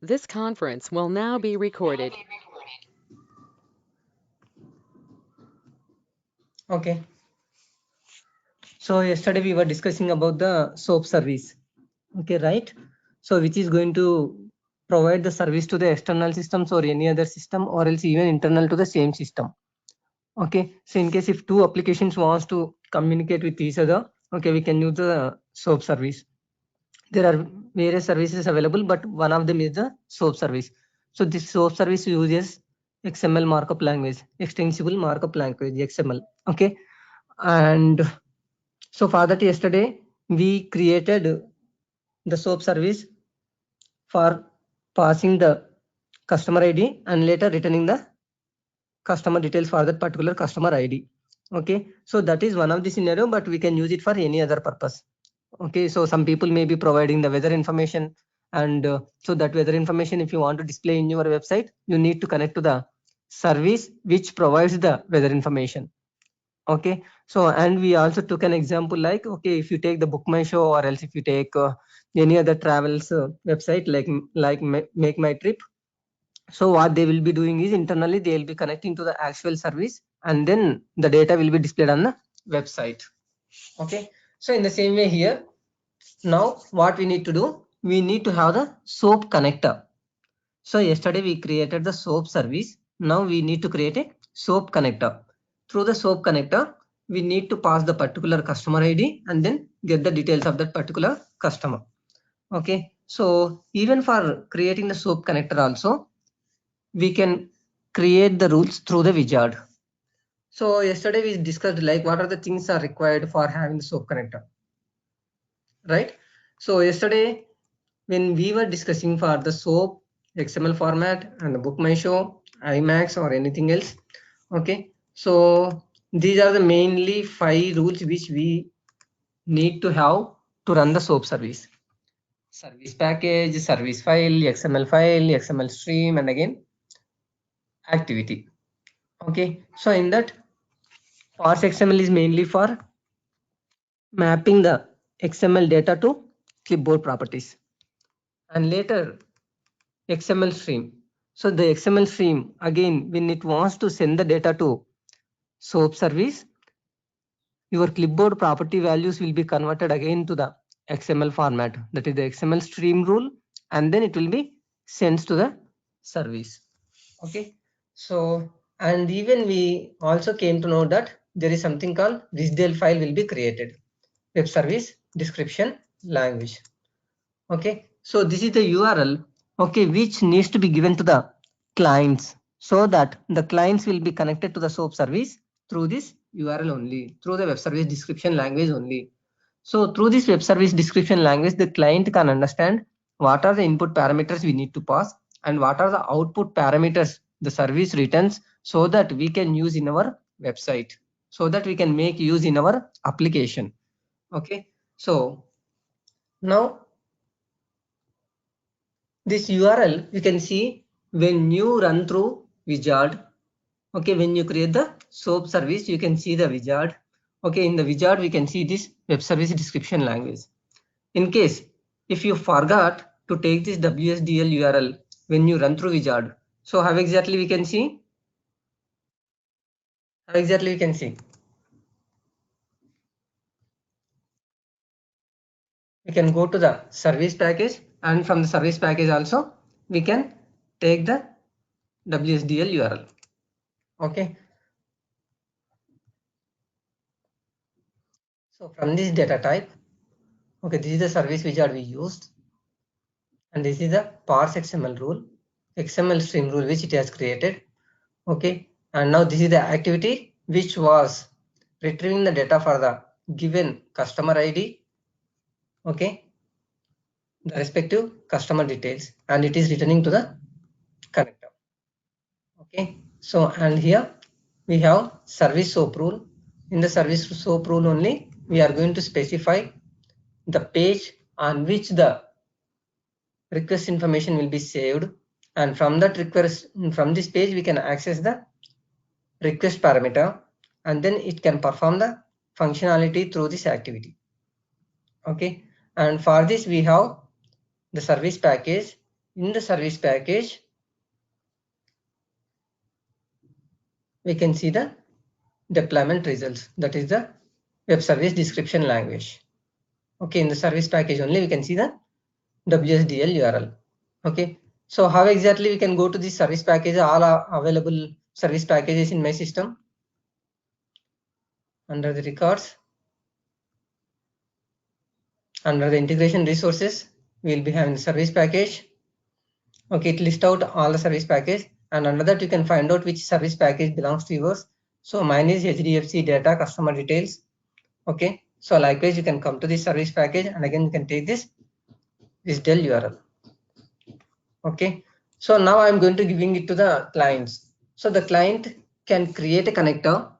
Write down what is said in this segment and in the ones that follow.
This conference will now be recorded. Okay. So yesterday we were discussing about the SOAP service. Okay, right? So which is going to provide the service to the external systems or any other system, or else even internal to the same system. Okay. So in case if two applications wants to communicate with each other, okay, we can use the SOAP service. There are various services available, but one of them is the SOAP service. So this SOAP service uses XML markup language, extensible markup language, XML. Okay. And so for that, yesterday we created the SOAP service for passing the customer ID and later returning the customer details for that particular customer ID. Okay, so that is one of the scenario, but we can use it for any other purpose. Okay, so some people may be providing the weather information, and so that weather information, if you want to display in your website, you need to connect to the service which provides the weather information. Okay, so and we also took an example like, okay, if you take the Book My Show, or else if you take any other travels website like Make My Trip. So what they will be doing is internally they will be connecting to the actual service, and then the data will be displayed on the website. Okay, so in the same way here, now what we need to do, we need to have the SOAP connector. So yesterday we created the SOAP service. Now we need to create a SOAP connector. Through the SOAP connector, we need to pass the particular customer ID and then get the details of that particular customer. Okay, so even for creating the SOAP connector also, we can create the rules through the wizard. So yesterday we discussed like what are the things are required for having the SOAP connector, right? So yesterday when we were discussing for the SOAP XML format and the Book My Show, IMAX or anything else. Okay, so these are the mainly 5 rules which we need to have to run the SOAP service. Service package, service file, XML file, XML stream, and again activity. Okay, so in that, parse XML is mainly for mapping the XML data to clipboard properties, and later XML stream. So the XML stream, again, when it wants to send the data to SOAP service, your clipboard property values will be converted again to the XML format, that is the XML stream rule, and then it will be sent to the service. Okay, so and even we also came to know that there is something called WSDL file will be created, web service description language. Okay, so this is the URL, okay, which needs to be given to the clients, so that the clients will be connected to the SOAP service through this URL only, through the web service description language only. So through this web service description language, the client can understand what are the input parameters we need to pass and what are the output parameters the service returns, so that we can use in our website, so that we can make use in our application. Okay, so now this URL you can see when you run through wizard. Okay, when you create the SOAP service, you can see the wizard. Okay, in the wizard we can see this web service description language. In case if you forgot to take this WSDL URL when you run through wizard, so how exactly we can see? How exactly we can see? We can go to the service package, and from the service package also we can take the WSDL URL. Okay. So from this data type, okay, this is the service wizard we used, and this is the parse XML rule, XML stream rule which it has created. Okay, and now this is the activity which was retrieving the data for the given customer ID. Okay, the respective customer details, and it is returning to the connector. Okay, so and here we have service SOAP rule. In the service SOAP rule only, we are going to specify the page on which the request information will be saved, and from that request, from this page we can access the request parameter, and then it can perform the functionality through this activity. Okay, and for this we have the service package in the service package, we can see the deployment results. That is the web service description language. Okay, in the service package only we can see the WSDL URL. Okay, so how exactly we can go to this service package? All are available service packages in my system. Under the records, under the integration resources, we will be having the service package. Okay, it lists out all the service package, and under that you can find out which service package belongs to yours. So mine is HDFC data customer details. Okay, so likewise you can come to this service package, and again you can take this WSDL URL. Okay, so now I'm going to giving it to the clients. So the client can create a connector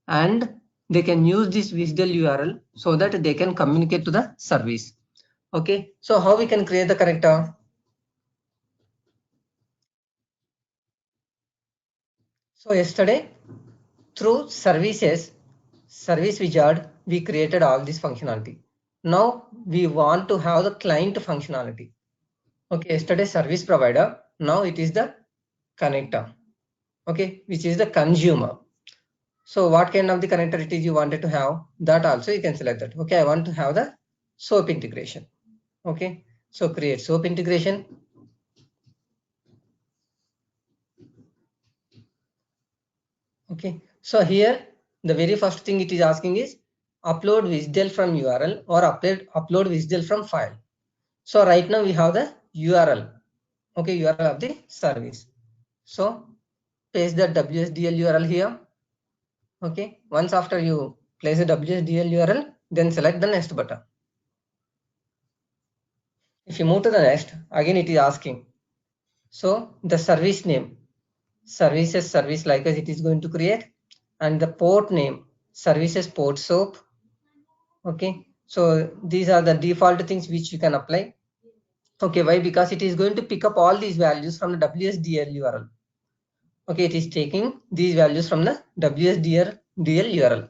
and they can use this WSDL URL so that they can communicate to the service. Okay, so how we can create the connector? So yesterday through services, service wizard, we created all this functionality. Now we want to have the client functionality. Okay, yesterday service provider, now it is the connector. Okay, which is the consumer. So what kind of the connector it is you wanted to have, that also you can select that. Okay, I want to have the SOAP integration. Okay, so create SOAP integration. Okay, so here the very first thing it is asking is upload WSDL from URL or upload WSDL from file. So right now we have the URL. Okay, URL of the service. So paste the WSDL URL here. Okay, once after you place the WSDL URL, then select the next button. If you move to the next, again it is asking. So the service name, services service like as it is going to create, and the port name, services port SOAP. Okay, so these are the default things which you can apply. Okay, why? Because it is going to pick up all these values from the WSDL URL. Okay, it is taking these values from the WSDL URL.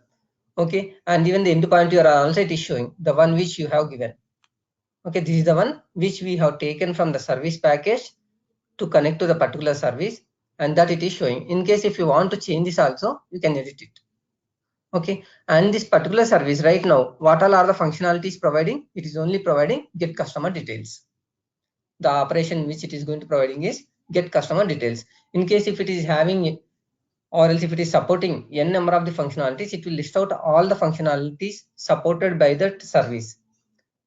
Okay, and even the endpoint URL also it is showing the one which you have given. Okay, this is the one which we have taken from the service package to connect to the particular service, and that it is showing. In case if you want to change this also, you can edit it. Okay, and this particular service right now, what all are the functionalities providing? It is only providing get customer details. The operation which it is going to providing is get customer details. In case if it is having or else if it is supporting n number of the functionalities, it will list out all the functionalities supported by that service.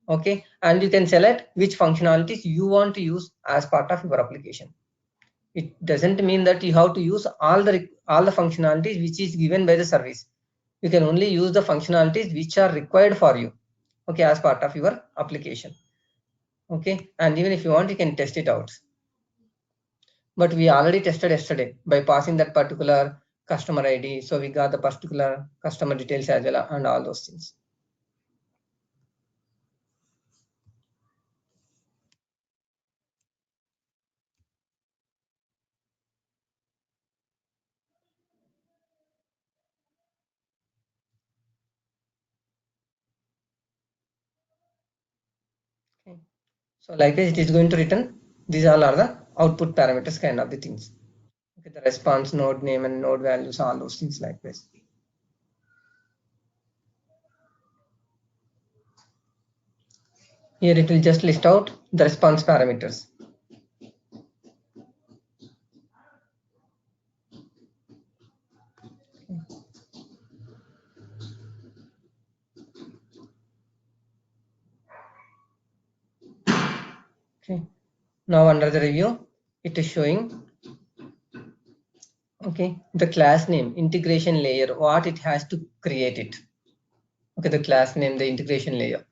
Okay, and you can select which functionalities you want to use as part of your application. It doesn't mean that you have to use all the functionalities which is given by the service. You can only use the functionalities which are required for you, okay, as part of your application. Okay, and even if you want, you can test it out. But we already tested yesterday by passing that particular customer ID, so we got the particular customer details as well and all those things. Okay. So likewise it is going to return these all are the output parameters kind of the things. Okay, the response node name and node values, all those things likewise. Here it will just list out the response parameters. Okay, now under the review it is showing, okay, the class name, integration layer, what it has to create it. Okay, the class name, the integration layer.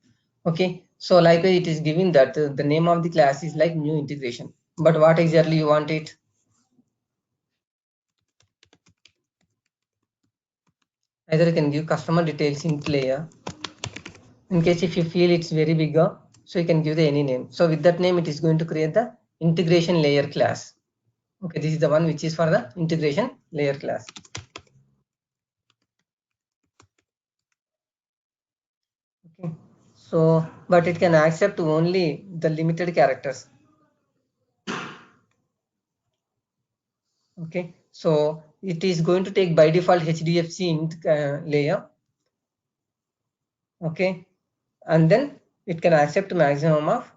Okay, so likewise it is giving that the name of the class is like new integration, but what exactly you want it? Either you can give customer details in layer. In case if you feel it's very bigger, so you can give the any name. So with that name, it is going to create the integration layer class. Okay, this is the one which is for the integration layer class. Okay, so but it can accept only the limited characters. Okay, so it is going to take by default HDFC layer. Okay, and then it can accept maximum of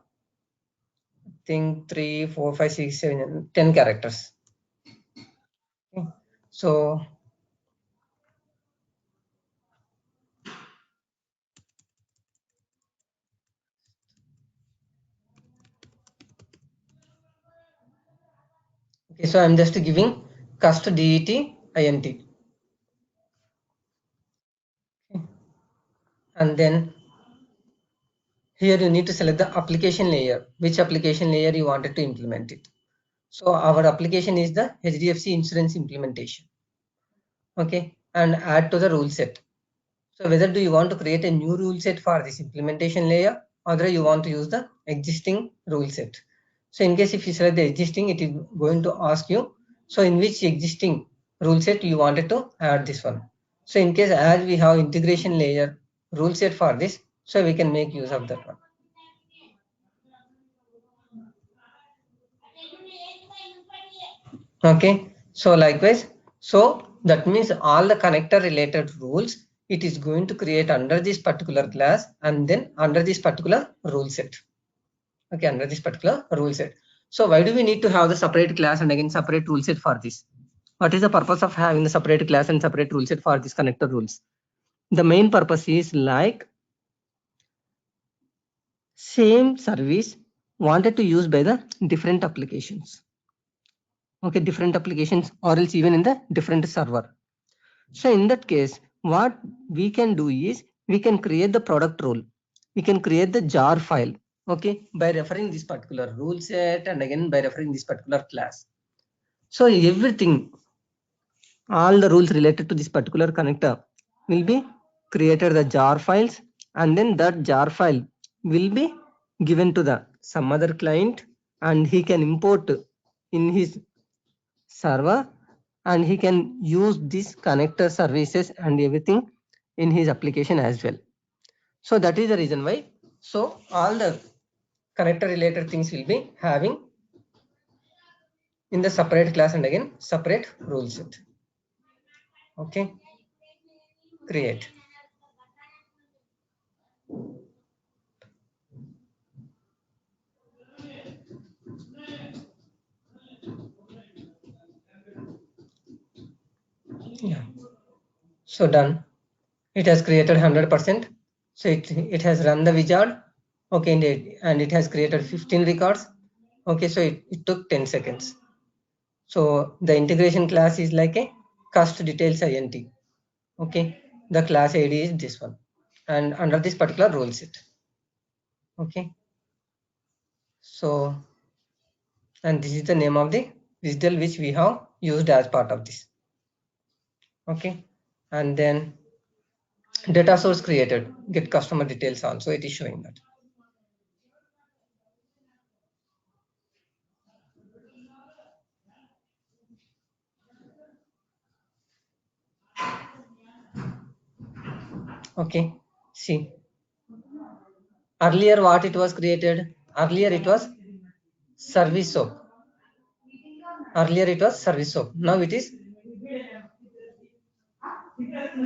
I think 3, 4, 5, 6, 7, 10 characters. Okay. So okay, so I'm just giving cust det int. Okay. And then here you need to select the application layer, which application layer you wanted to implement it. So our application is the HDFC insurance implementation. Okay, and add to the rule set. So whether do you want to create a new rule set for this implementation layer, or you want to use the existing rule set. So in case if you select the existing, it is going to ask you, so in which existing rule set you wanted to add this one. So in case as we have integration layer rule set for this, so we can make use of that one. Okay, so likewise, so that means all the connector related rules, it is going to create under this particular class and then under this particular rule set. Okay, under this particular rule set. So why do we need to have the separate class and again separate rule set for this? What is the purpose of having the separate class and separate rule set for these connector rules? The main purpose is like same service wanted to use by the different applications. Okay, different applications or else even in the different server. So in that case, what we can do is we can create the product rule. We can create the jar file. Okay, by referring this particular rule set and again by referring this particular class. So everything, all the rules related to this particular connector will be created the jar files, and then that jar file will be given to the some other client and he can import in his server and he can use these connector services and everything in his application as well. So that is the reason why. So all the connector related things will be having in the separate class and again separate rule set. Okay, create. Yeah, so done. It has created 100%. So it has run the wizard. Okay, and it has created 15 records. Okay, so it took 10 seconds. So the integration class is like a cust details int. Okay, the class ID is this one and under this particular rule set. Okay, so and this is the name of the WSDL which we have used as part of this. Okay, and then data source created, get customer details also, it is showing that. Okay, see, earlier what it was created, earlier it was service soap, earlier it was service soap, now it is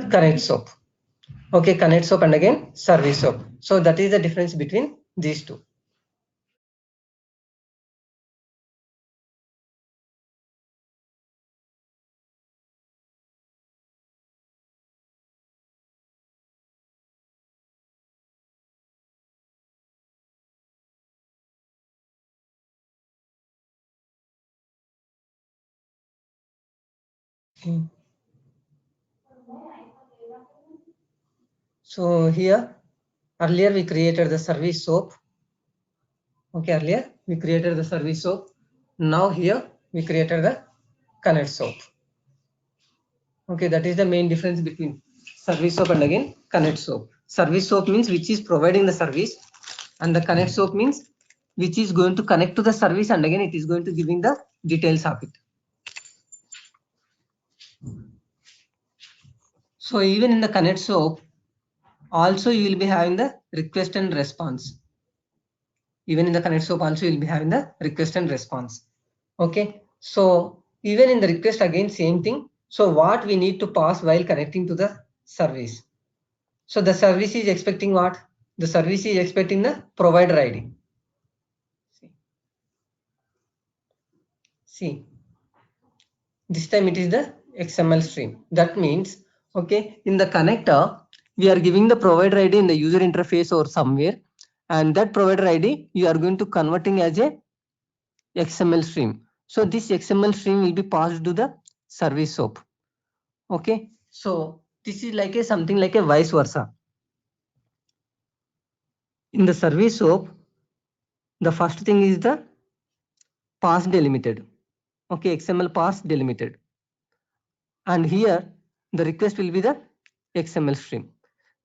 connect soap. Okay, connect soap and again service soap. So that is the difference between these two. Okay. So here earlier we created the service soap. Okay, earlier we created the service soap. Now here we created the connect soap. Okay, that is the main difference between service soap and again connect soap. Service soap means which is providing the service, and the connect soap means which is going to connect to the service and again it is going to giving the details of it. So even in the connect soap, also you will be having the request and response. Even in the connect soap also you will be having the request and response. Okay, so Even in the request, again, same thing. So what we need to pass while connecting to the service? So the service is expecting what? The service is expecting the provider ID. See, this time it is the XML stream. That means, okay, in the connector, we are giving the provider ID in the user interface or somewhere, and that provider ID you are going to converting as a XML stream. So this XML stream will be passed to the service SOAP. Okay, so this is like a something like a vice versa. In the service SOAP, the first thing is the pass delimited. Okay, XML pass delimited. And here the request will be the XML stream.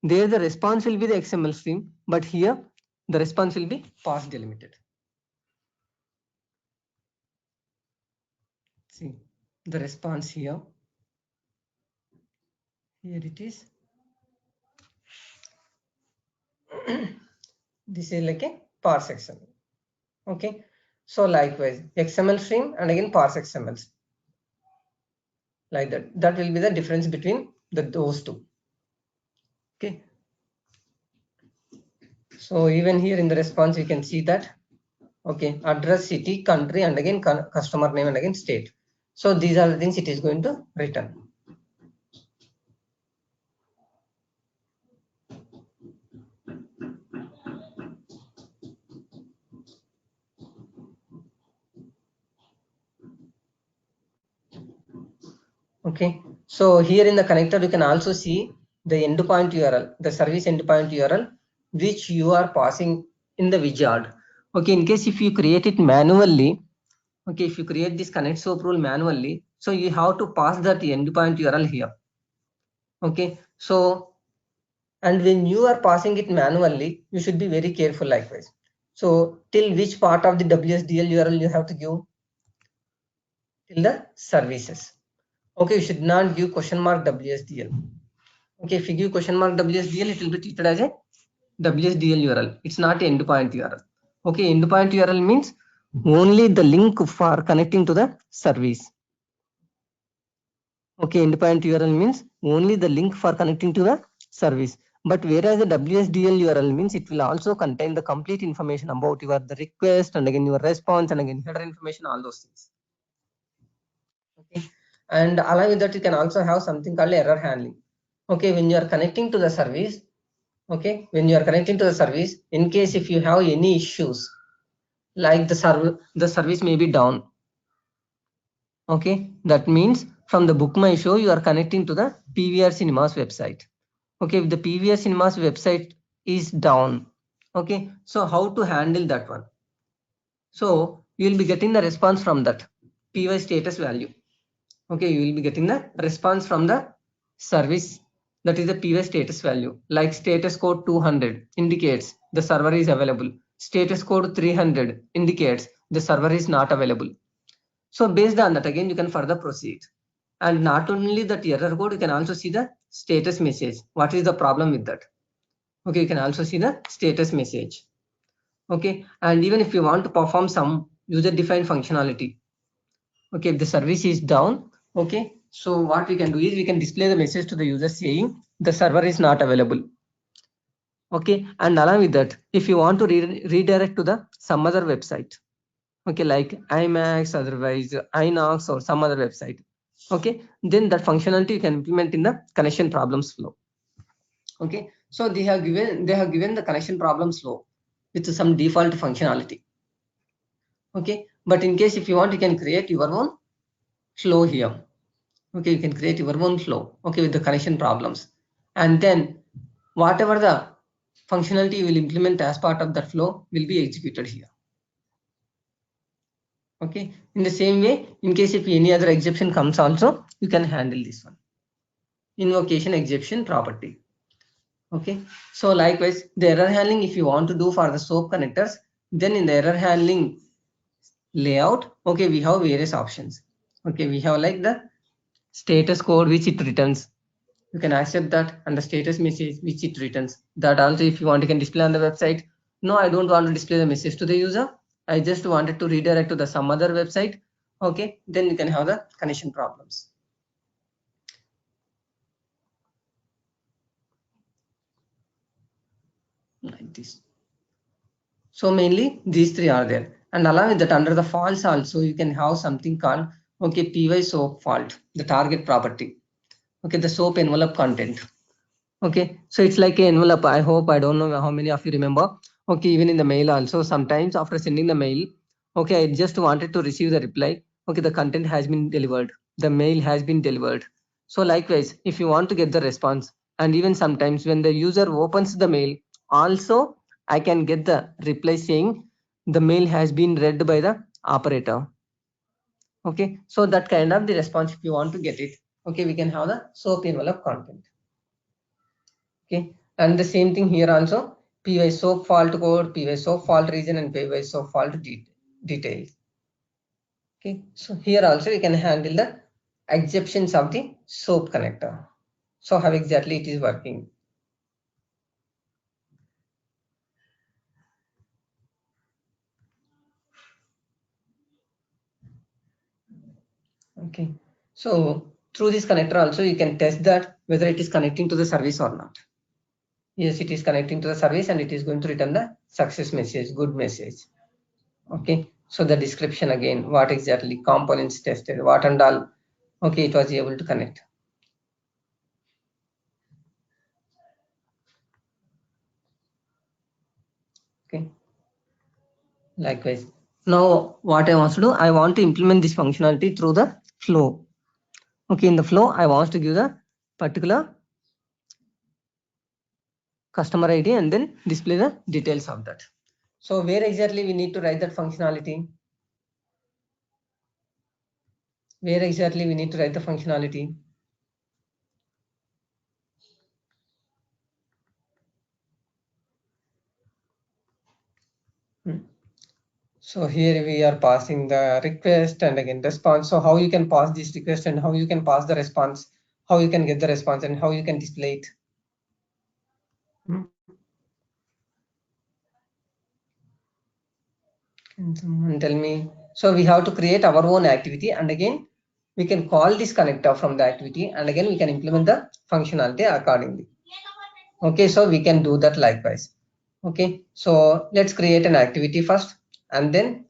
There the response will be the XML stream, but here the response will be pass delimited. See the response here. Here it is. This is like a parse XML. Okay, so likewise XML stream and again parse XML. Like that. That will be the difference between those two. Okay. So even here in the response, you can see that, okay, address, city, country, and again customer name and again state. So these are the things it is going to return. Okay, so here in the connector, you can also see the endpoint URL, the service endpoint URL, which you are passing in the wizard. Okay, in case if you create it manually, okay, if you create this connect SOAP rule manually, so you have to pass that endpoint URL here. Okay, so and when you are passing it manually, you should be very careful likewise. So till which part of the WSDL URL you have to give? Till the services. Okay, you should not give question mark WSDL. Okay, if you give question mark WSDL, it will be treated as a WSDL URL. It's not an endpoint URL. Okay, endpoint URL means only the link for connecting to the service. Okay, endpoint URL means only the link for connecting to the service. But whereas the WSDL URL means it will also contain the complete information about the request and again your response and again header information, all those things. Okay, and along with that, you can also have something called error handling. Okay, when you are connecting to the service, okay, when you are connecting to the service, in case if you have any issues, like the service may be down. Okay, that means from the Book My Show, you are connecting to the PVR Cinemas website. Okay, if the PVR Cinemas website is down, okay, so how to handle that one? So you will be getting the response from that PY status value. Okay, you will be getting the response from the service, that is the PY status value, like status code 200 indicates the server is available. Status code 300 indicates the server is not available. So based on that, again, you can further proceed. And not only that error code, you can also see the status message. What is the problem with that? Okay, you can also see the status message. Okay, and even if you want to perform some user-defined functionality, okay, if the service is down, okay, so what we can do is we can display the message to the user saying the server is not available. Okay, and along with that, if you want to redirect to the some other website, okay, like IMAX, otherwise INOX or some other website, okay, then that functionality you can implement in the connection problems flow. Okay, so they have given the connection problems flow with some default functionality. Okay, but in case if you want, you can create your own flow here. Okay, you can create your own flow, okay, with the connection problems, and then whatever the functionality you will implement as part of that flow will be executed here. Okay, in the same way, in case if any other exception comes also, you can handle this one. Invocation exception property. Okay, so likewise, the error handling, if you want to do for the SOAP connectors, then in the error handling layout, okay, we have various options. Okay, we have like the status code which it returns. You can accept that, and the status message which it returns. That also, if you want, you can display on the website. No, I don't want to display the message to the user. I just wanted to redirect to the some other website. Okay, then you can have the connection problems. Like this. So mainly these three are there, and along with that, under the faults also you can have something called py soap fault, the target property. Okay, the soap envelope content. Okay, so it's like an envelope. I hope, I don't know how many of you remember. Okay, even in the mail also, sometimes after sending the mail, okay, I just wanted to receive the reply. Okay, the content has been delivered, the mail has been delivered. So likewise, if you want to get the response, and even sometimes when the user opens the mail, also I can get the reply saying the mail has been read by the operator. Okay, so that kind of the response, if you want to get it, okay, we can have the SOAP envelope content. Okay, and the same thing here also, py soap fault code, py soap fault region, and py soap fault details. Okay, so here also you can handle the exceptions of the SOAP connector. So how exactly it is working. Okay, so through this connector also you can test that whether it is connecting to the service or not. Yes, it is connecting to the service and it is going to return the success message, good message. Okay, so the description again, what exactly components tested, what and all, okay, it was able to connect. Okay, likewise, now what I want to do, I want to implement this functionality through the flow. Okay, in the flow I want to give the particular customer ID and then display the details of that. So where exactly we need to write that functionality? Where exactly we need to write the functionality? So here we are passing the request and again response. So how you can pass this request and how you can pass the response, how you can get the response and how you can display it. Can someone tell me? So we have to create our own activity and again we can call this connector from the activity and again we can implement the functionality accordingly. Okay, so we can do that likewise. Okay, so let's create an activity first and then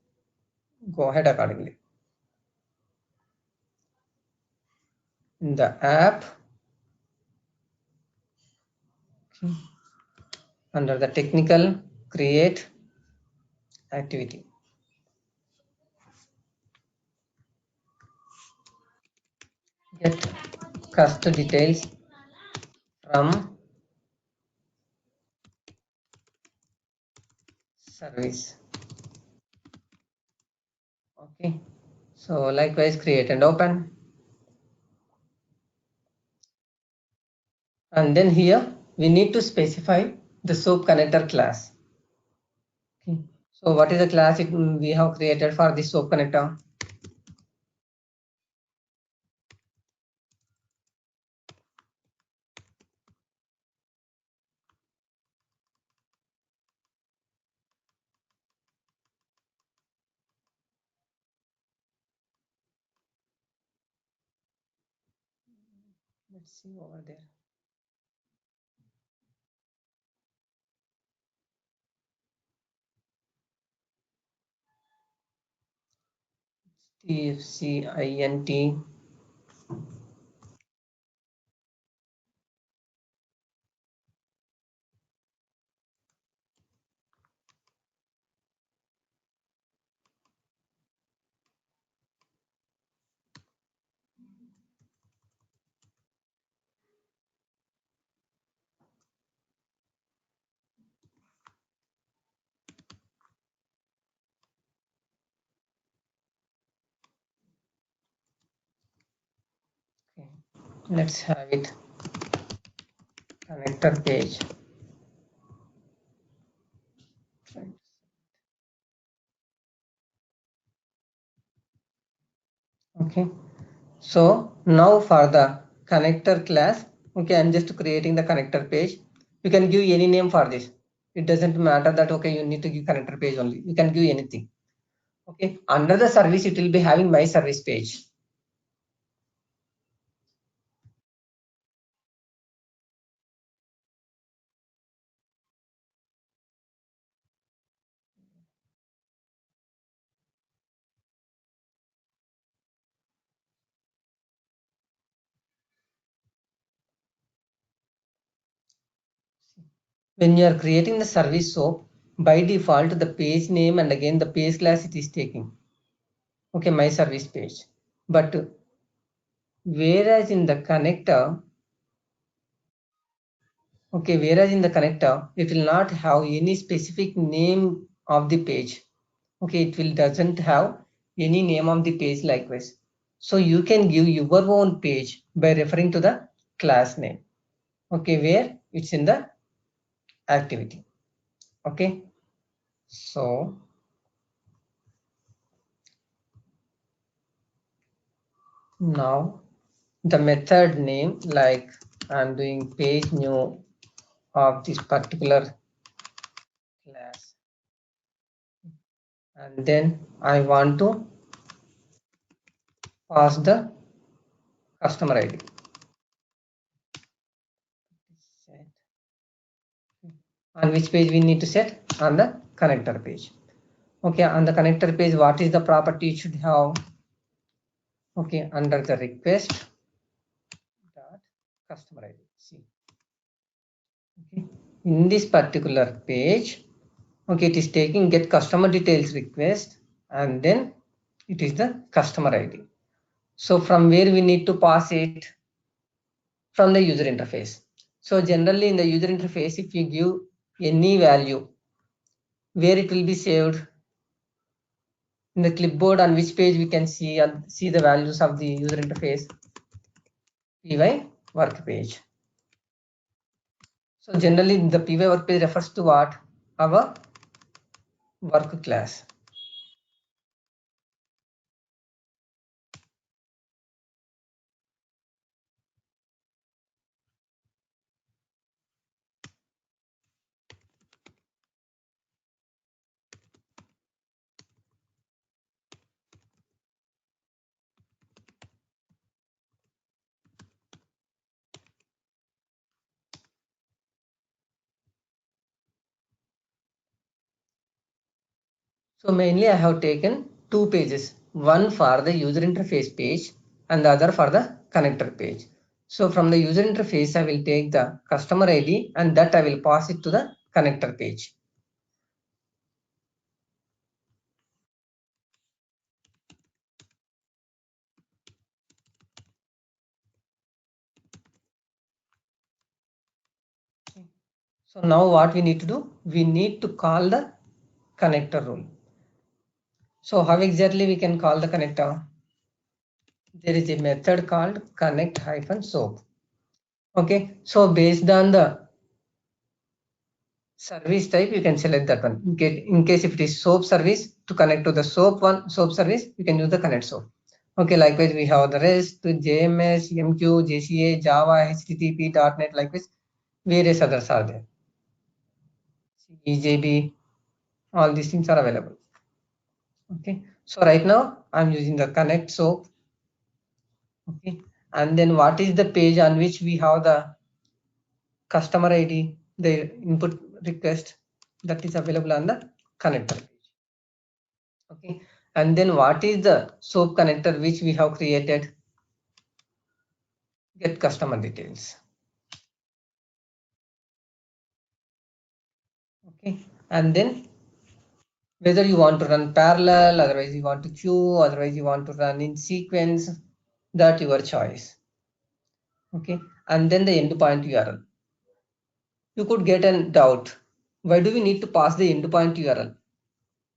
go ahead accordingly. In the app, okay, under the technical, create activity. Get custom details from service. Okay, so likewise create and open. And then here we need to specify the SOAP connector class. Okay, so what is the class we have created for this SOAP connector? Let's see over there. TFCINT. Okay. Let's have it connector page. Okay, so now for the connector class, okay, I'm just creating the connector page. You can give any name for this. It doesn't matter that okay, you need to give connector page only. You can give anything. Okay, under the service, it will be having my service page. When you are creating the service SOAP, by default, the page name and again the page class it is taking. Okay, my service page. But whereas in the connector, okay, whereas in the connector, it will not have any specific name of the page. Okay, it will doesn't have any name of the page likewise. So you can give your own page by referring to the class name. Okay, where it's in the activity. Okay, so now the method name, like I'm doing page new of this particular class, and then I want to pass the customer ID. On which page we need to set? On the connector page. Okay, on the connector page, what is the property it should have? Okay, under the request dot customer ID. See, okay, in this particular page, okay, it is taking get customer details request, and then it is the customer ID. So from where we need to pass it? From the user interface. So generally in the user interface, if you give any value, where it will be saved? In the clipboard, on which page we can see the values of the user interface? PY work page. So generally the PY work page refers to what? Our work class. So mainly I have taken two pages, one for the user interface page and the other for the connector page. So from the user interface, I will take the customer ID and that I will pass it to the connector page. So now what we need to do? We need to call the connector rule. So how exactly we can call the connector? There is a method called connect-soap. Okay, so based on the service type, you can select that one. In case if it is SOAP service, to connect to the SOAP service, you can use the connect SOAP. Okay, likewise we have the REST, JMS, MQ, JCA, Java, HTTP, .NET, likewise various others are there. EJB, all these things are available. Okay, so right now I'm using the connect SOAP. Okay, and then what is the page on which we have the customer ID, the input request that is available on the connector page. Okay, and then what is the SOAP connector which we have created? Get customer details. Okay, and then whether you want to run parallel, otherwise you want to queue, otherwise you want to run in sequence, that your choice. Okay, and then the endpoint URL. You could get a doubt. Why do we need to pass the endpoint URL?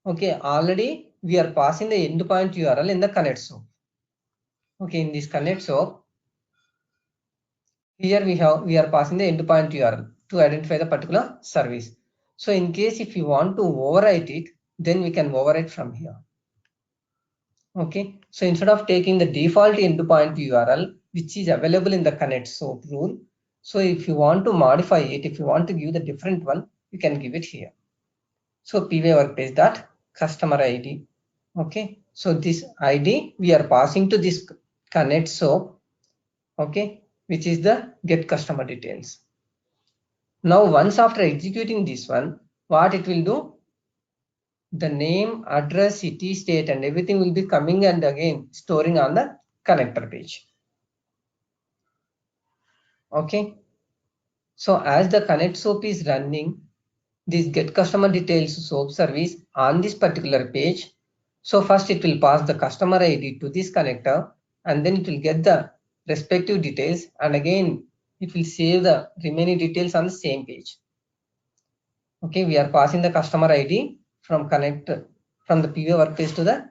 Okay, already we are passing the endpoint URL in the connect SOAP. Okay, in this connect SOAP, here we are passing the endpoint URL to identify the particular service. So in case if you want to overwrite it, then we can overwrite from here. Okay, so instead of taking the default endpoint URL, which is available in the connect SOAP rule, so if you want to modify it, if you want to give the different one, you can give it here. So py workpage dot customer ID. Okay, so this ID we are passing to this connect soap, okay, which is the get customer details. Now once after executing this one, what it will do, the name, address, city, state and everything will be coming and again storing on the connector page. Okay, so as the connect soap is running this get customer details soap service on this particular page, so first it will pass the customer ID to this connector and then it will get the respective details and again it will save the remaining details on the same page. Okay, we are passing the customer ID from the PV work page to the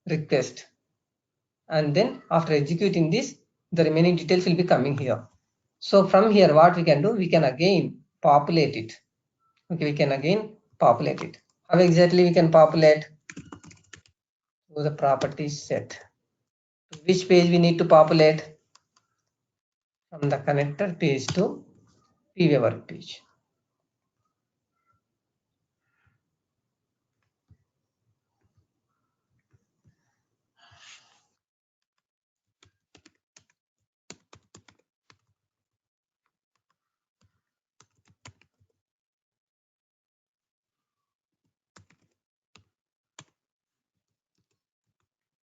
request, and then after executing this the remaining details will be coming here. So from here what we can do, we can again populate it. Okay, we can again populate it. How exactly we can populate? To the properties set. To which page we need to populate? From the connector page to PV work page.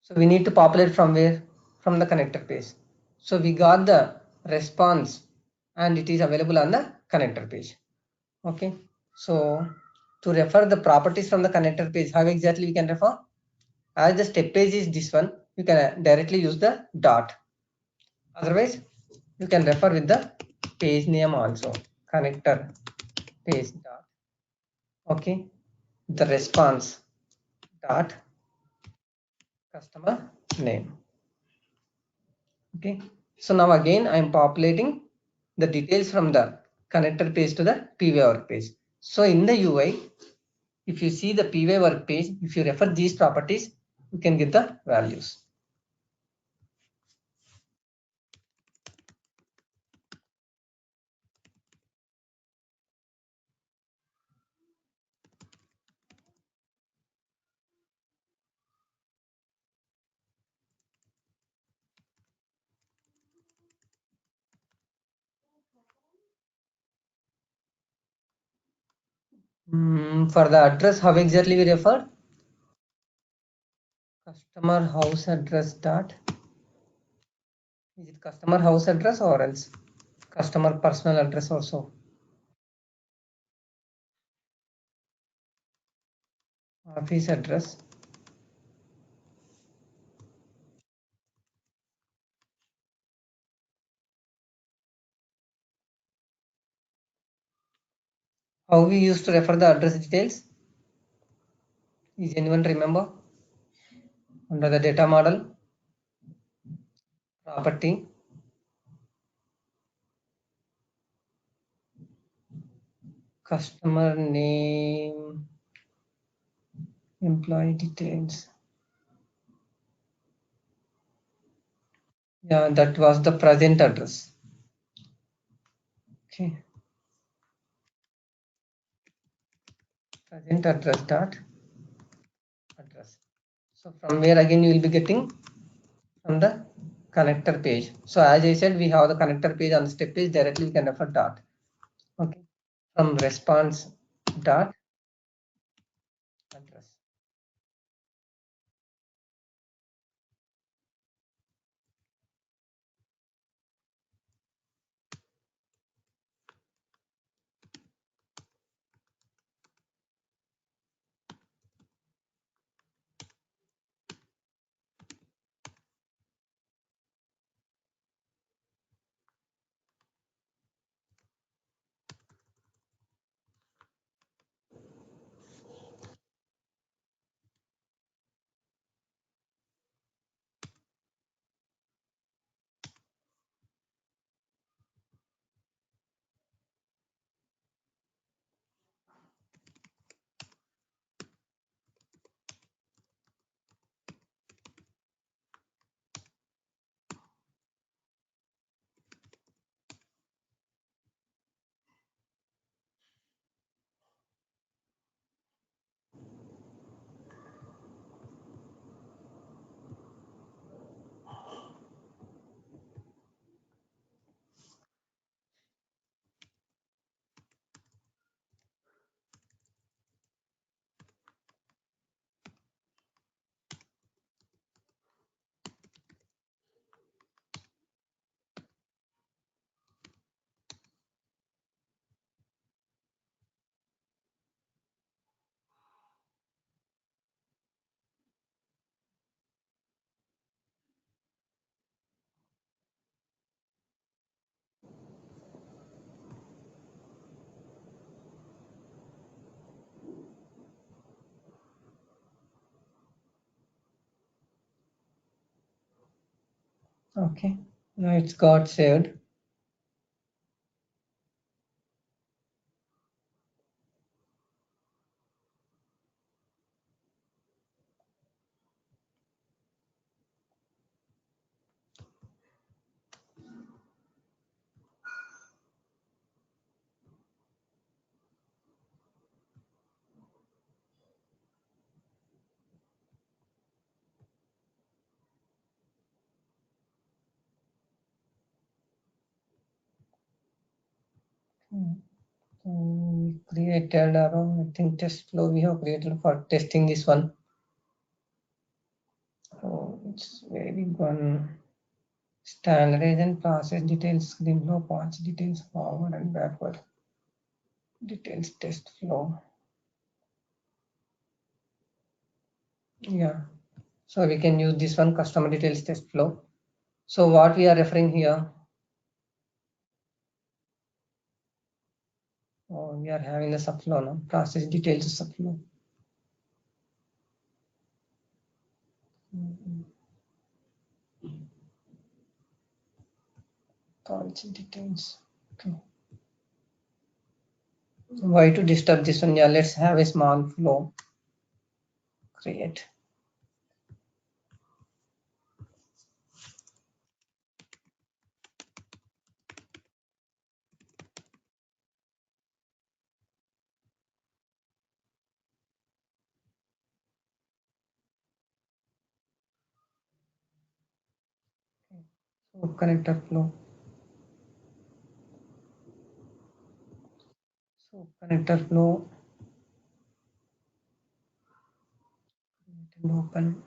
So we need to populate from where? From the connector page. So we got the response and it is available on the connector page. Okay. So to refer the properties from the connector page, how exactly we can refer? As the step page is this one, you can directly use the dot. Otherwise, you can refer with the page name also. Connector page dot. Okay. The response dot customer name. Okay, so now again I am populating the details from the connector page to the PV work page. So in the UI, if you see the PV work page, if you refer these properties, you can get the values. For the address, how exactly we refer? Customer house address dot. Is it customer house address or else customer personal address also? Office address. How we used to refer the address details? Is anyone remember? Under the data model, property, customer name, employee details. Yeah, that was the present address. Okay. Present address dot address. So from where again you will be getting? From the connector page. So as I said, we have the connector page on the step page, directly we can refer dot. Okay. From response dot address. Okay, now it's got saved. So we created around, I think, test flow we have created for testing this one. So it's very big one. Standardize and process details, screen flow, path details, forward and backward. Details test flow. Yeah. So we can use this one, customer details test flow. So what we are referring here, we are having a subflow now, process details subflow. Policy details. Okay. Why to disturb this one? Yeah, let's have a small flow. Create. So connector flow. So connector flow. And open.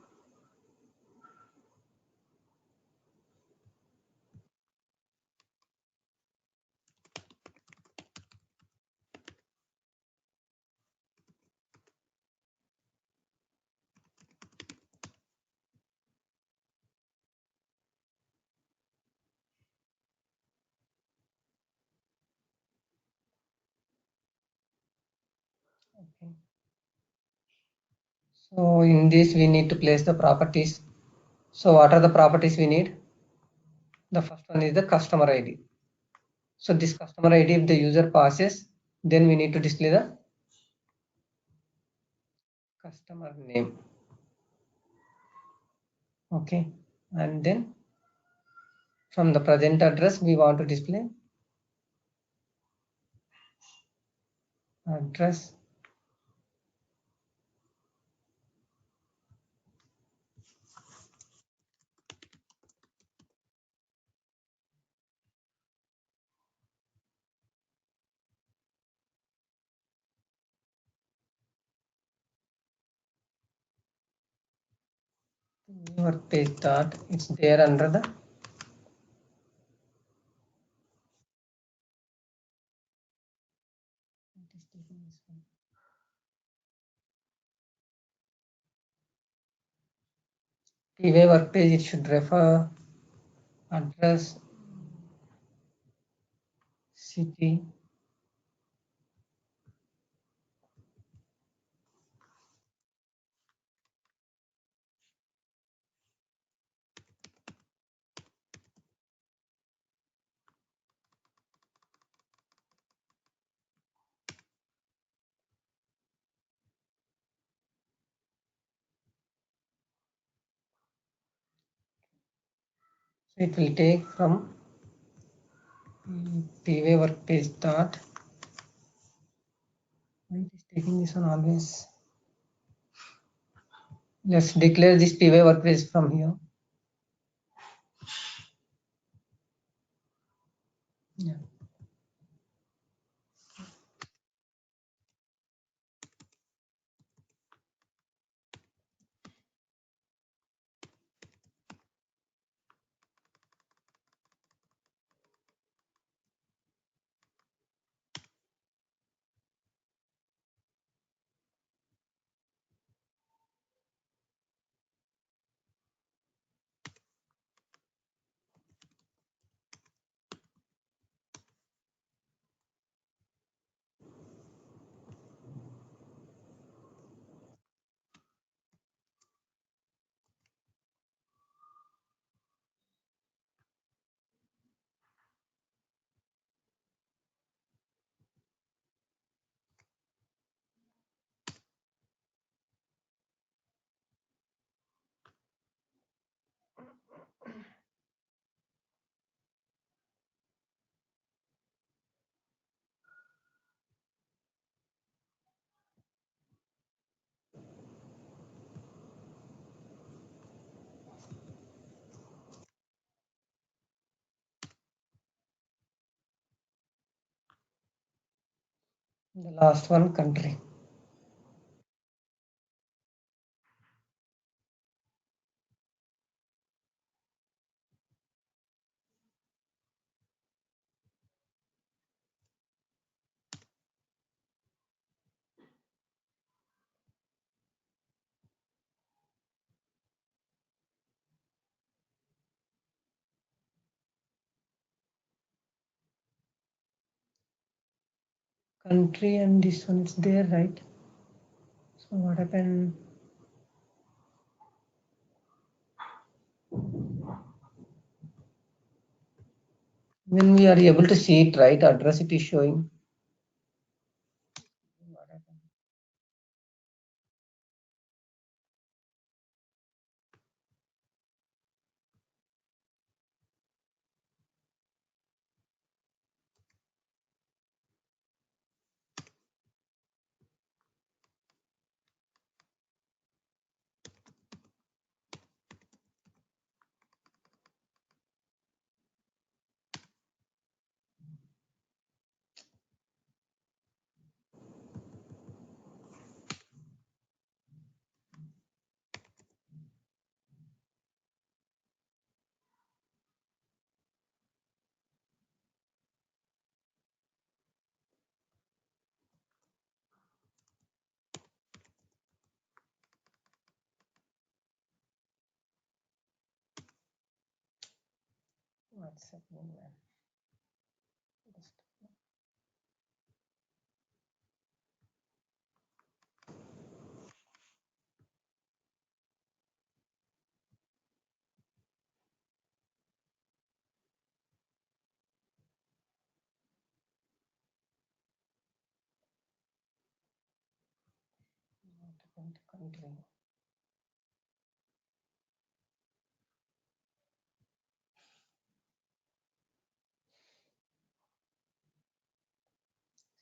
Okay. So in this we need to place the properties. So what are the properties we need? The first one is the customer ID. So this customer ID, if the user passes, then we need to display the customer name. Okay. And then from the present address, we want to display address. Workpage start. It's there under the PY workpage. It should refer address, city. So it will take from PY workpage start. Why it is taking this one always? Let's declare this PY workpage from here. Yeah. The last one, country. Country and this one is there, right? So what happened? When we are able to see it, right? Address it is showing. What happened? What's happening, man? What happened to country?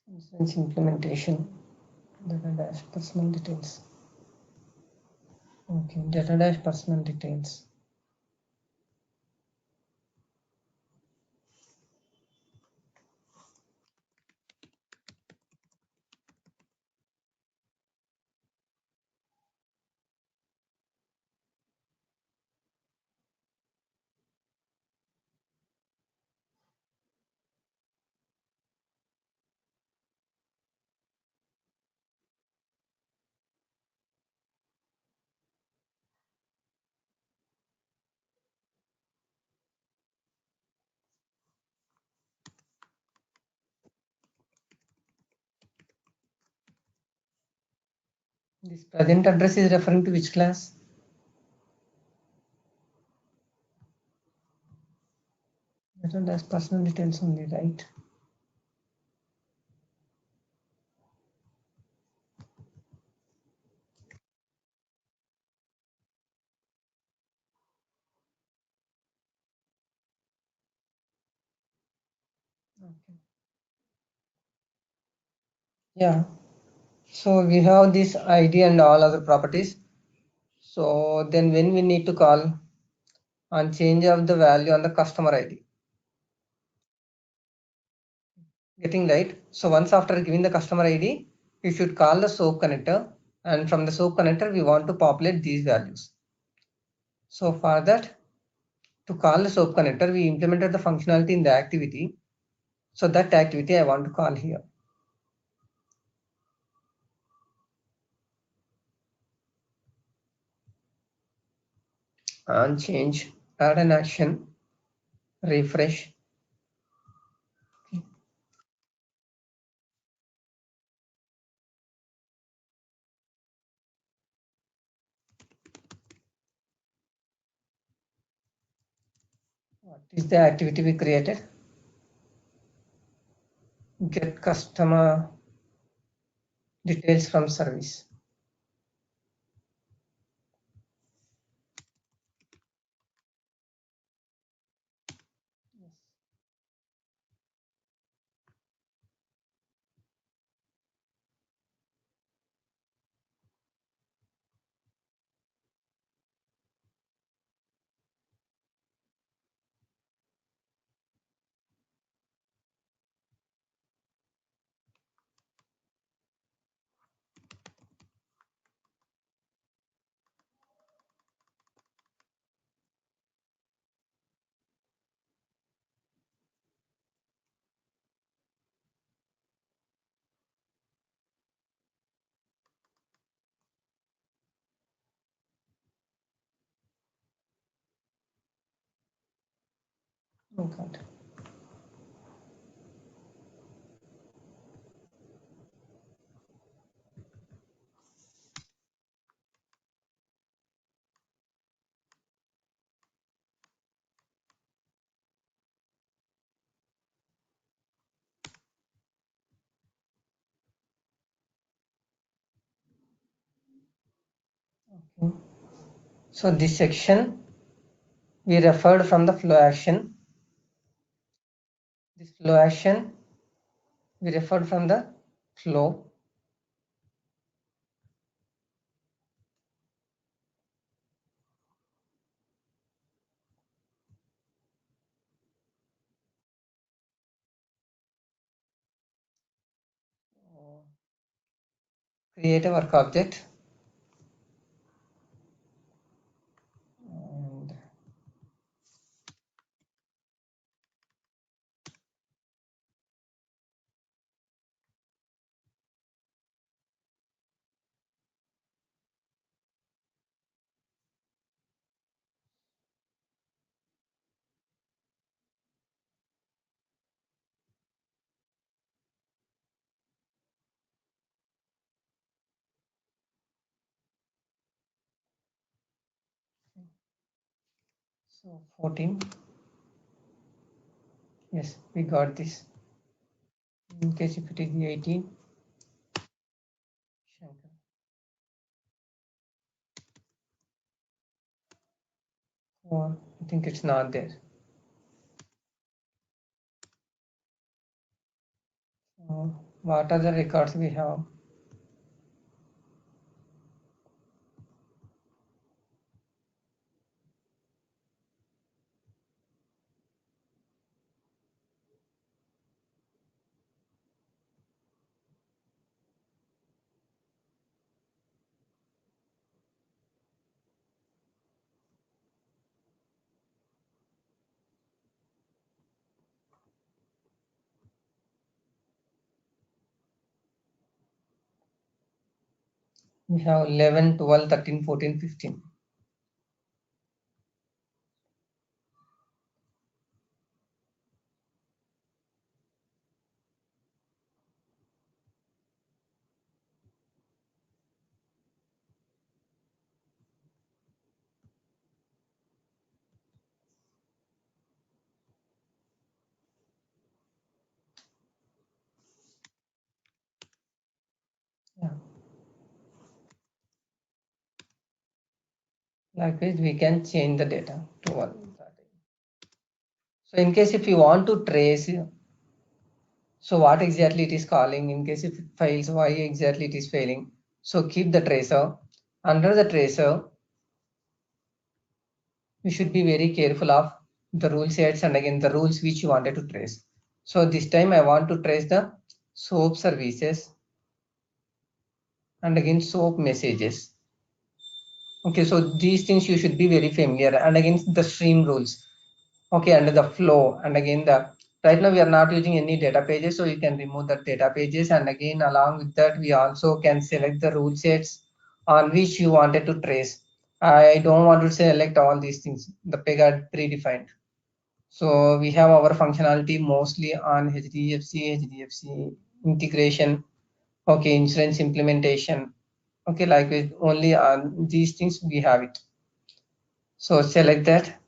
Instance implementation. Data dash personal details. Okay, data dash personal details. This present address is referring to which class? Data dash personal details only, right? Okay. Yeah. So we have this ID and all other properties. So then when we need to call on change of the value on the customer ID. Getting right? So once after giving the customer ID, you should call the SOAP connector, and from the SOAP connector, we want to populate these values. So for that, to call the SOAP connector, we implemented the functionality in the activity. So that activity I want to call here. On change, add an action, refresh. What is the activity we created? Get customer details from service. Oh God. Okay. So this section we referred from the flow action. This flow action we referred from the flow. Create a work object. And so 14. Yes, we got this. In case if it is 18, Shankar. Or I think it's not there. So what are the records we have? We have 11, 12, 13, 14, 15. Yeah. Likewise, we can change the data to one. So in case if you want to trace, so what exactly it is calling, in case if it fails, why exactly it is failing. So keep the tracer. Under the tracer, you should be very careful of the rule sets and again the rules which you wanted to trace. So this time I want to trace the SOAP services and again SOAP messages. Okay, so these things you should be very familiar, and again the stream rules. Okay, under the flow, and again the right now we are not using any data pages, so you can remove the data pages, and again along with that we also can select the rule sets on which you wanted to trace. I don't want to select all these things, the peg are predefined. So we have our functionality mostly on HDFC integration, okay, insurance implementation, okay, like with only on these things we have it. So select that,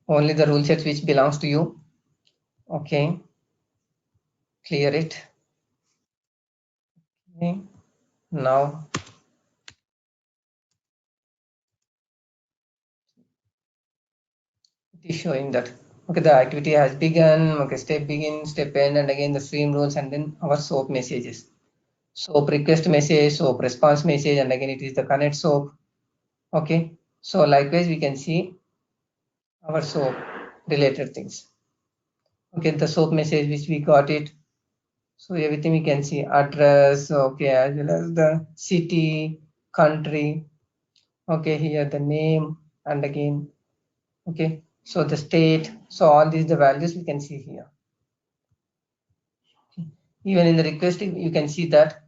only the rule sets which belongs to you. Okay, clear it. Okay. Now it is showing that okay, the activity has begun, okay, step begin, step end, and again the stream rules, and then our SOAP messages. SOAP request message, SOAP response message, and again it is the connect SOAP. Okay, so likewise we can see our SOAP related things. Okay, the SOAP message which we got it. So everything we can see, address, okay, as well as the city, country, okay, here the name, and again, okay, so the state, so all these the values we can see here. Even in the request you can see that,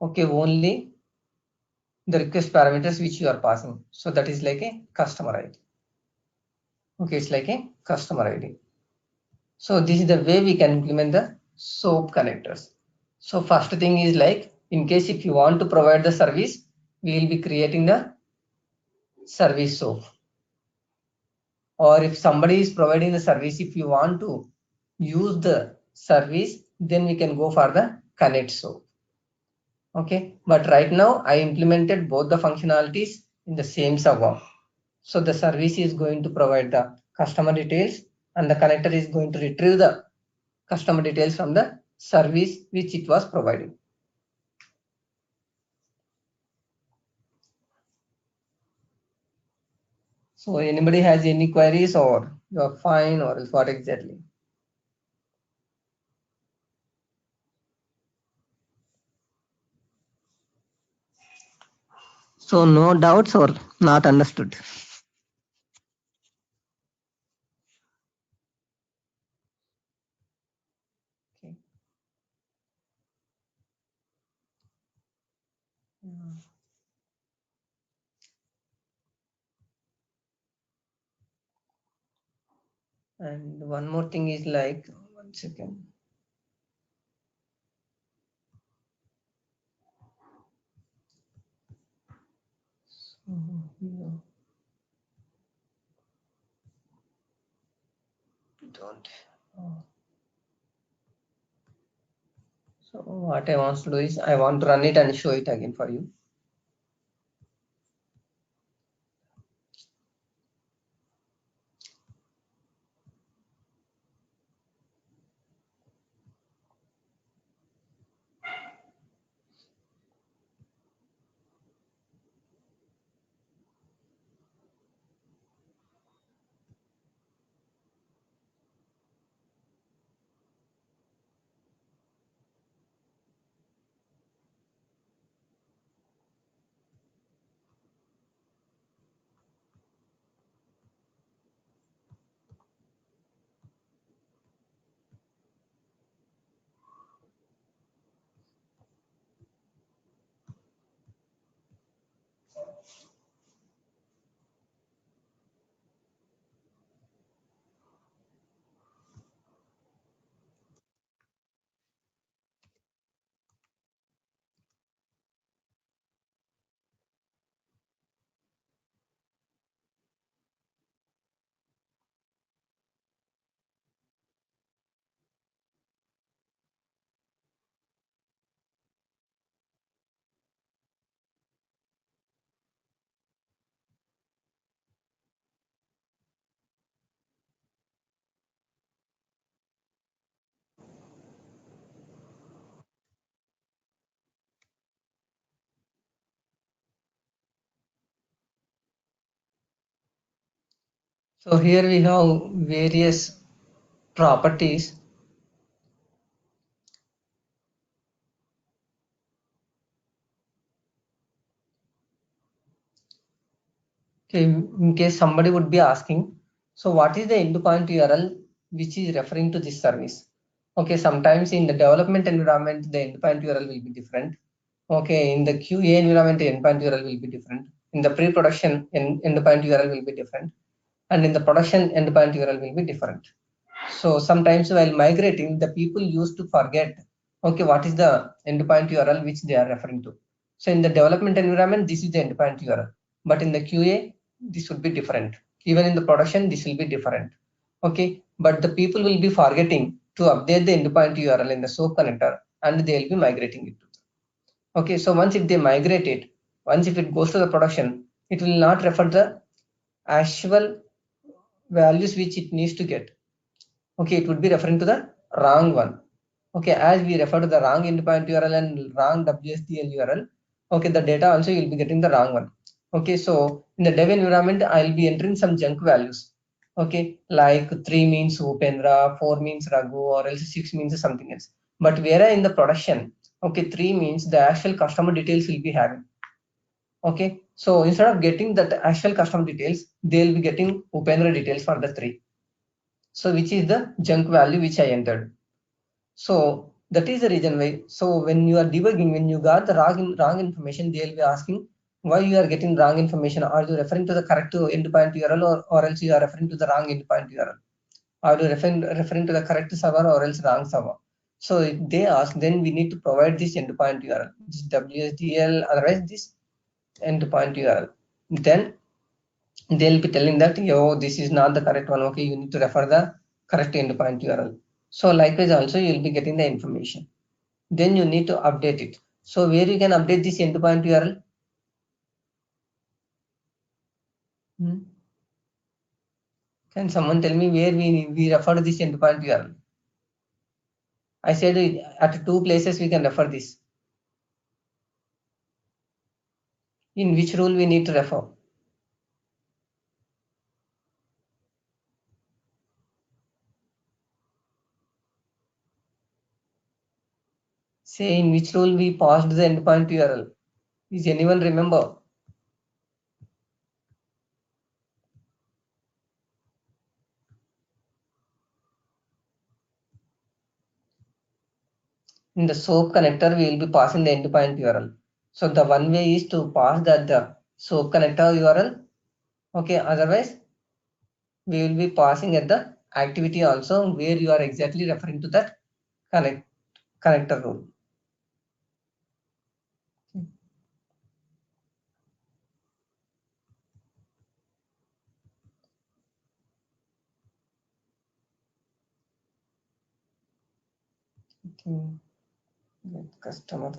okay, only the request parameters which you are passing, so that is like a customer ID. Okay, it's like a customer ID. So this is the way we can implement the SOAP connectors. So first thing is like, in case if you want to provide the service, we will be creating the service SOAP. Or if somebody is providing the service, if you want to use the service, then we can go for the connect SOAP. Okay, but right now I implemented both the functionalities in the same server. So the service is going to provide the customer details and the connector is going to retrieve the customer details from the service which it was providing. So anybody has any queries, or you are fine, or else what exactly? So no doubts or not understood? Okay. And one more thing is like, 1 second. So, yeah. Don't. So what I want to do is I want to run it and show it again for you. So here we have various properties. Okay, in case somebody would be asking, so what is the endpoint URL which is referring to this service? Okay, sometimes in the development environment, the endpoint URL will be different. Okay, in the QA environment, the endpoint URL will be different. In the pre-production, endpoint URL will be different. And in the production, endpoint URL will be different. So sometimes while migrating, the people used to forget, okay, what is the endpoint URL which they are referring to. So in the development environment, this is the endpoint URL. But in the QA, this would be different. Even in the production, this will be different. Okay, but the people will be forgetting to update the endpoint URL in the SOAP connector, and they will be migrating it. Okay, so once if they migrate it, once if it goes to the production, it will not refer the actual values which it needs to get. Okay, it would be referring to the wrong one. Okay, as we refer to the wrong endpoint URL and wrong WSDL URL, okay, the data also you'll be getting the wrong one. Okay, so in the dev environment, I'll be entering some junk values. Okay, like 3 means Upendra, 4 means Raghu, or else 6 means something else. But whereas in the production, okay, 3 means the actual customer details will be having. Okay, so instead of getting that actual customer details, they'll be getting Upendra details for the 3. So which is the junk value which I entered. So that is the reason why. So when you are debugging, when you got the wrong information, they'll be asking, why you are getting wrong information? Are you referring to the correct endpoint URL or else you are referring to the wrong endpoint URL? Are you referring to the correct server or else wrong server? So if they ask, then we need to provide this endpoint URL, this WSDL, otherwise this endpoint URL. Then they'll be telling that, yo, this is not the correct one. Okay, you need to refer the correct endpoint URL. So likewise also you'll be getting the information. Then you need to update it. So where you can update this endpoint URL? Can someone tell me where we refer this endpoint URL? I said at 2 places we can refer this. In which rule we need to refer? Say in which rule we passed the endpoint URL. Is anyone remember? In the SOAP connector, we will be passing the endpoint URL. So the one way is to pass the SOAP connector URL. Okay, otherwise we will be passing at the activity also where you are exactly referring to that connector rule. Okay. Get customer.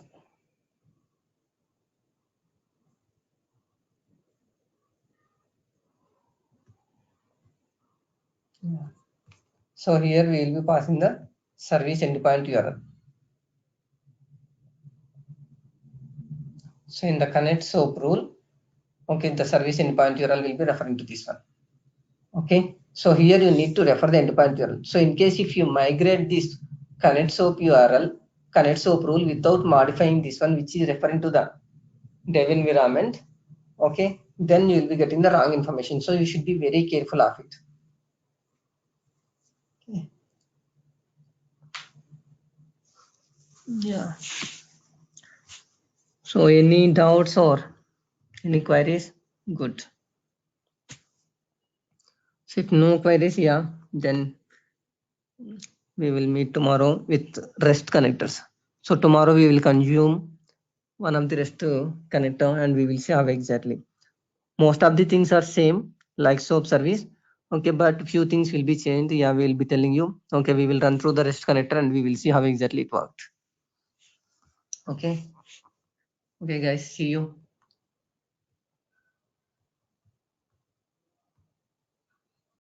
Yeah. So here we will be passing the service endpoint URL. So in the connect SOAP rule, okay, the service endpoint URL will be referring to this one. Okay, so here you need to refer the endpoint URL. So in case if you migrate this connect SOAP URL, connect SOAP rule without modifying this one, which is referring to the dev environment, okay, then you will be getting the wrong information. So you should be very careful of it. Okay. Yeah. So any doubts or any queries? Good. So if no queries, yeah, then we will meet tomorrow with REST connectors. So tomorrow we will consume one of the REST connector and we will see how exactly. Most of the things are same like SOAP service. Okay, but few things will be changed. Yeah, we will be telling you. Okay, we will run through the REST connector and we will see how exactly it worked. Okay. Okay, guys, see you.